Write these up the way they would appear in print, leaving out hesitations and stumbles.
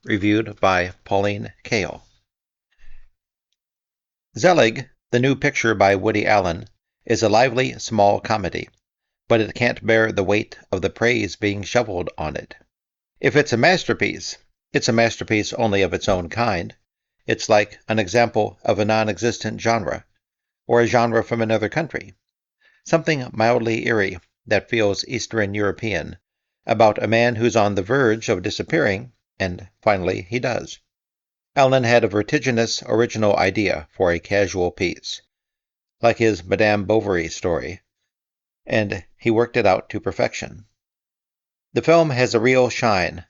reviewed by Pauline Kael. Zelig, the new picture by Woody Allen, is a lively, small comedy, but it can't bear the weight of the praise being shoveled on it. If it's a masterpiece only of its own kind. It's like an example of a non-existent genre, or a genre from another country. Something mildly eerie that feels Eastern European, about a man who's on the verge of disappearing, and finally he does. Allen had a vertiginous original idea for a casual piece, like his Madame Bovary story, and he worked it out to perfection. The film has a real shine,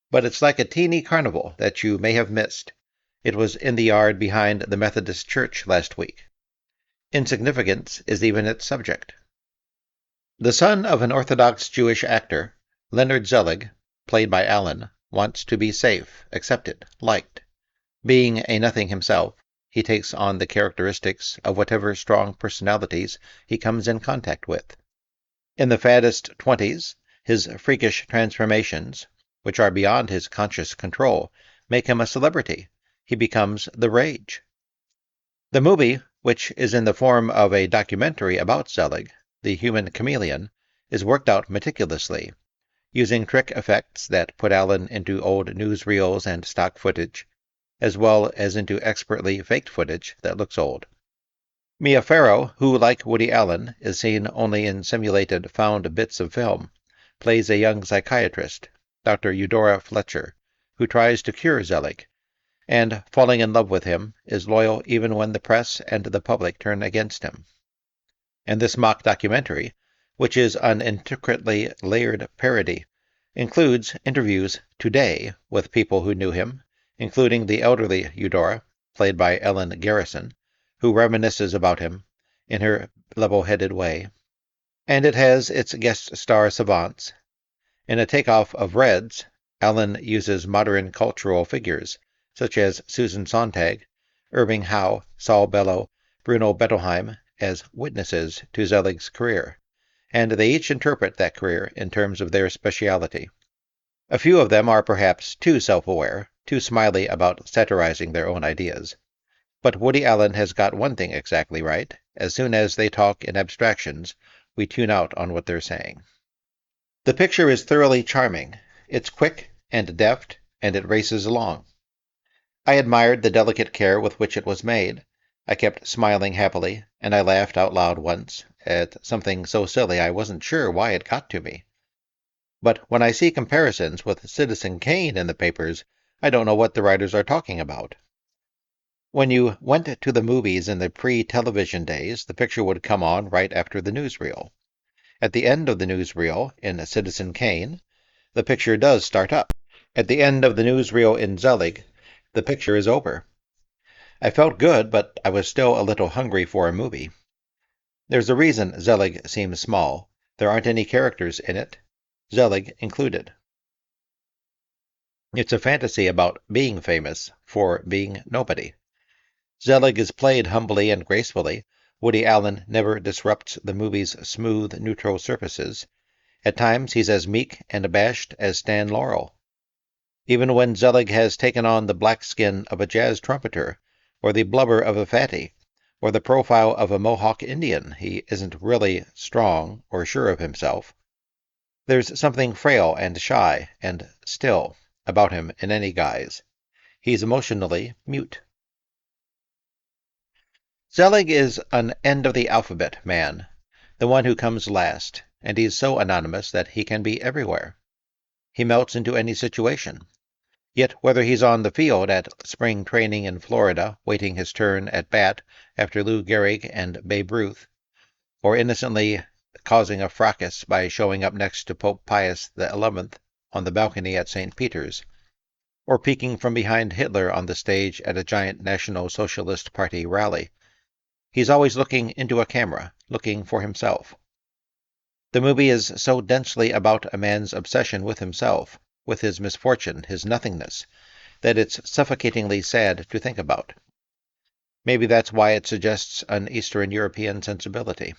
but it's like a teeny carnival that you may have missed. It was in the yard behind the Methodist Church last week. Insignificance is even its subject. The son of an Orthodox Jewish actor, Leonard Zelig, played by Allen, wants to be safe, accepted, liked. Being a nothing himself, he takes on the characteristics of whatever strong personalities he comes in contact with. In the faddest 20s, his freakish transformations, which are beyond his conscious control, make him a celebrity. He becomes the rage. The movie, which is in the form of a documentary about Zelig, the human chameleon, is worked out meticulously, using trick effects that put Allen into old newsreels and stock footage, as well as into expertly faked footage that looks old. Mia Farrow, who, like Woody Allen, is seen only in simulated found bits of film, plays a young psychiatrist, Dr. Eudora Fletcher, who tries to cure Zelig, and, falling in love with him, is loyal even when the press and the public turn against him. And this mock documentary, which is an intricately layered parody, includes interviews today with people who knew him, including the elderly Eudora, played by Ellen Garrison, who reminisces about him in her level-headed way. And it has its guest star savants. In a takeoff of Reds, Allen uses modern cultural figures, such as Susan Sontag, Irving Howe, Saul Bellow, Bruno Bettelheim, as witnesses to Zelig's career, and they each interpret that career in terms of their speciality. A few of them are perhaps too self-aware, too smiley about satirizing their own ideas. But Woody Allen has got one thing exactly right. As soon as they talk in abstractions, we tune out on what they're saying. The picture is thoroughly charming. It's quick and deft, and it races along. I admired the delicate care with which it was made. I kept smiling happily, and I laughed out loud once at something so silly I wasn't sure why it got to me. But when I see comparisons with Citizen Kane in the papers, I don't know what the writers are talking about. When you went to the movies in the pre-television days, the picture would come on right after the newsreel. At the end of the newsreel in Citizen Kane, the picture does start up. At the end of the newsreel in Zelig, the picture is over. I felt good, but I was still a little hungry for a movie. There's a reason Zelig seems small. There aren't any characters in it, Zelig included. It's a fantasy about being famous for being nobody. Zelig is played humbly and gracefully. Woody Allen never disrupts the movie's smooth, neutral surfaces. At times he's as meek and abashed as Stan Laurel. Even when Zelig has taken on the black skin of a jazz trumpeter, or the blubber of a fatty, or the profile of a Mohawk Indian, he isn't really strong or sure of himself. There's something frail and shy and still about him in any guise. He's emotionally mute. Zelig is an end-of-the-alphabet man, the one who comes last, and he's so anonymous that he can be everywhere. He melts into any situation. Yet whether he's on the field at spring training in Florida, waiting his turn at bat after Lou Gehrig and Babe Ruth, or innocently causing a fracas by showing up next to Pope Pius XI on the balcony at St. Peter's, or peeking from behind Hitler on the stage at a giant National Socialist Party rally, he's always looking into a camera, looking for himself. The movie is so densely about a man's obsession with himself, with his misfortune, his nothingness, that it's suffocatingly sad to think about. Maybe that's why it suggests an Eastern European sensibility.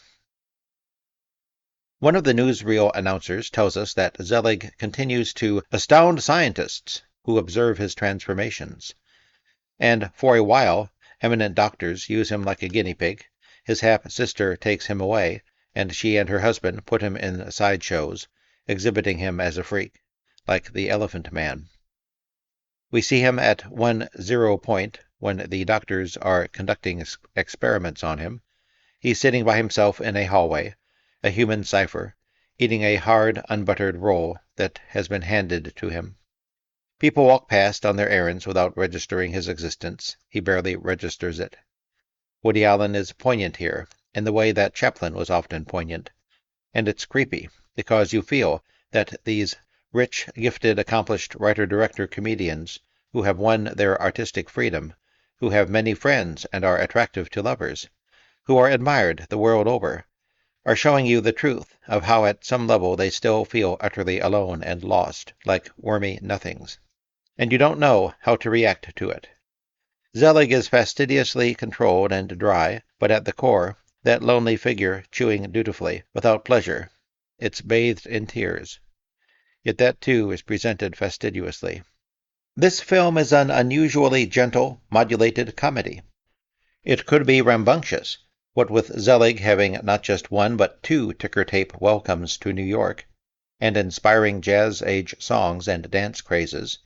One of the newsreel announcers tells us that Zelig continues to astound scientists who observe his transformations. And for a while, eminent doctors use him like a guinea pig. His half-sister takes him away, and she and her husband put him in sideshows, exhibiting him as a freak, like the Elephant Man. We see him at 1-0 point when the doctors are conducting experiments on him. He's sitting by himself in a hallway, a human cipher, eating a hard, unbuttered roll that has been handed to him. People walk past on their errands without registering his existence. He barely registers it. Woody Allen is poignant here, in the way that Chaplin was often poignant. And it's creepy, because you feel that these rich, gifted, accomplished writer-director comedians who have won their artistic freedom, who have many friends and are attractive to lovers, who are admired the world over, are showing you the truth of how at some level they still feel utterly alone and lost, like wormy nothings. And you don't know how to react to it. Zelig is fastidiously controlled and dry, but at the core, that lonely figure chewing dutifully, without pleasure, it's bathed in tears. Yet that too is presented fastidiously. This film is an unusually gentle, modulated comedy. It could be rambunctious, what with Zelig having not just one but two ticker-tape welcomes to New York, and inspiring jazz-age songs and dance crazes,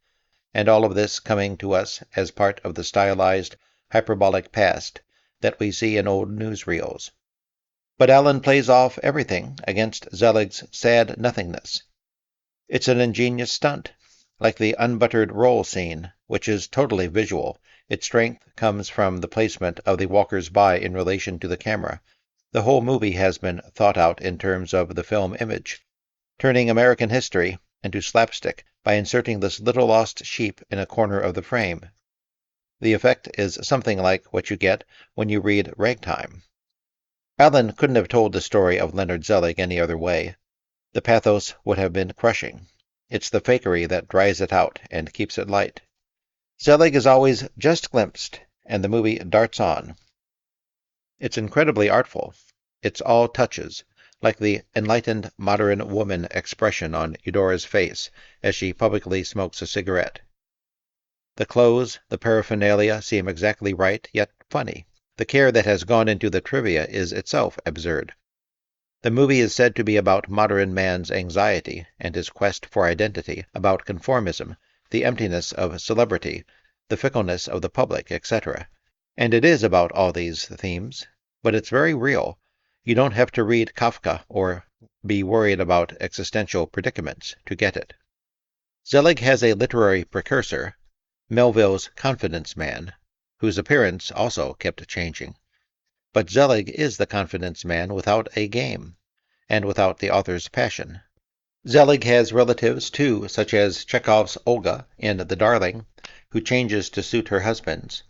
and all of this coming to us as part of the stylized, hyperbolic past that we see in old newsreels. But Allen plays off everything against Zelig's sad nothingness. It's an ingenious stunt, like the unbuttered roll scene, which is totally visual. Its strength comes from the placement of the walkers-by in relation to the camera. The whole movie has been thought out in terms of the film image, turning American history into slapstick by inserting this little lost sheep in a corner of the frame. The effect is something like what you get when you read Ragtime. Allen couldn't have told the story of Leonard Zelig any other way. The pathos would have been crushing. It's the fakery that dries it out and keeps it light. Zelig is always just glimpsed, and the movie darts on. It's incredibly artful. It's all touches, like the enlightened modern woman expression on Eudora's face as she publicly smokes a cigarette. The clothes, the paraphernalia seem exactly right, yet funny. The care that has gone into the trivia is itself absurd. The movie is said to be about modern man's anxiety and his quest for identity, about conformism, the emptiness of celebrity, the fickleness of the public, etc. And it is about all these themes, but it's very real. You don't have to read Kafka or be worried about existential predicaments to get it. Zelig has a literary precursor, Melville's Confidence Man, whose appearance also kept changing. But Zelig is the confidence man without a game, and without the author's passion. Zelig has relatives, too, such as Chekhov's Olga in The Darling, who changes to suit her husbands,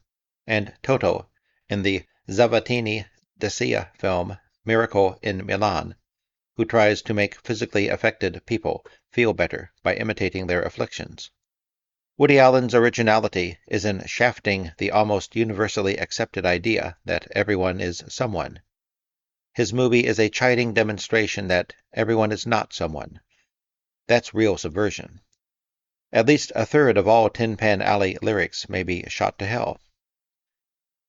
and Toto in the Zavattini-Decia film Miracle in Milan, who tries to make physically affected people feel better by imitating their afflictions. Woody Allen's originality is in shafting the almost universally accepted idea that everyone is someone. His movie is a chiding demonstration that everyone is not someone. That's real subversion. At least a third of all Tin Pan Alley lyrics may be shot to hell.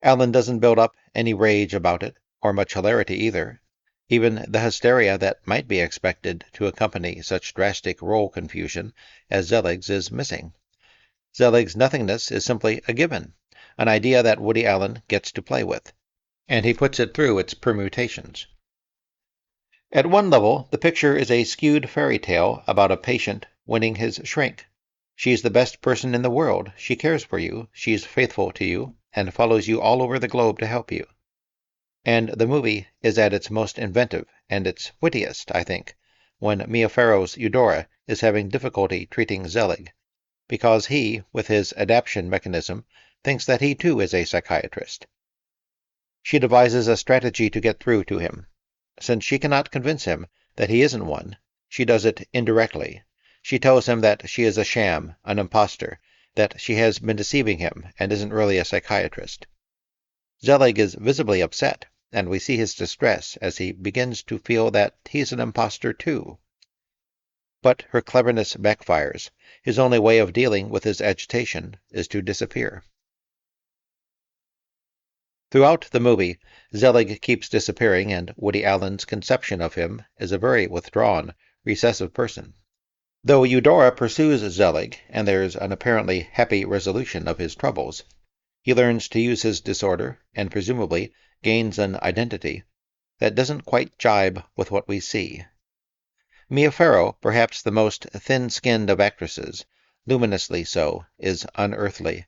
Allen doesn't build up any rage about it, or much hilarity either. Even the hysteria that might be expected to accompany such drastic role confusion as Zelig's is missing. Zelig's nothingness is simply a given, an idea that Woody Allen gets to play with, and he puts it through its permutations. At one level, the picture is a skewed fairy tale about a patient winning his shrink. She's the best person in the world. She cares for you, she's faithful to you, and follows you all over the globe to help you. And the movie is at its most inventive and its wittiest, I think, when Mia Farrow's Eudora is having difficulty treating Zelig, because he, with his adaptation mechanism, thinks that he too is a psychiatrist. She devises a strategy to get through to him. Since she cannot convince him that he isn't one, she does it indirectly. She tells him that she is a sham, an impostor, that she has been deceiving him and isn't really a psychiatrist. Zelig is visibly upset, and we see his distress as he begins to feel that he's an impostor too. But her cleverness backfires. His only way of dealing with his agitation is to disappear. Throughout the movie, Zelig keeps disappearing, and Woody Allen's conception of him is a very withdrawn, recessive person. Though Eudora pursues Zelig, and there's an apparently happy resolution of his troubles, he learns to use his disorder, and presumably gains an identity that doesn't quite jibe with what we see. Mia Farrow, perhaps the most thin-skinned of actresses, luminously so, is unearthly,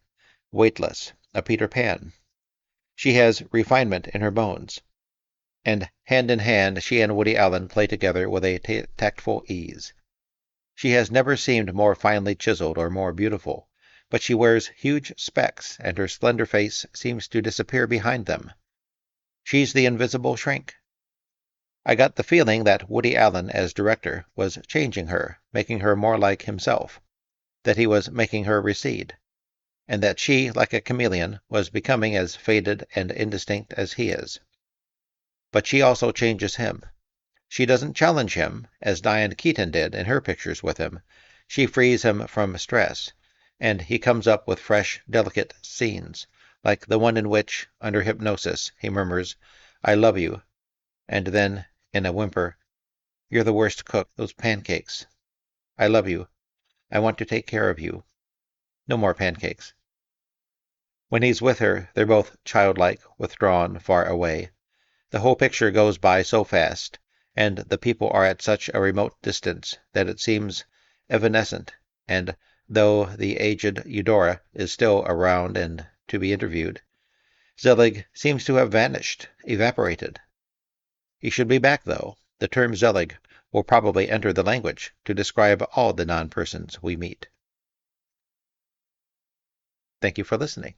weightless, a Peter Pan. She has refinement in her bones, and hand in hand she and Woody Allen play together with a tactful ease. She has never seemed more finely chiseled or more beautiful, but she wears huge specs, and her slender face seems to disappear behind them. She's the invisible shrink. I got the feeling that Woody Allen, as director, was changing her, making her more like himself, that he was making her recede, and that she, like a chameleon, was becoming as faded and indistinct as he is. But she also changes him. She doesn't challenge him, as Diane Keaton did in her pictures with him. She frees him from stress, and he comes up with fresh, delicate scenes, like the one in which, under hypnosis, he murmurs, "I love you," and then, in a whimper, "You're the worst cook, those pancakes. I love you. I want to take care of you. No more pancakes." When he's with her, they're both childlike, withdrawn, far away. The whole picture goes by so fast, and the people are at such a remote distance that it seems evanescent, and though the aged Eudora is still around and to be interviewed, Zelig seems to have vanished, evaporated. He should be back, though. The term Zelig will probably enter the language to describe all the non-persons we meet. Thank you for listening.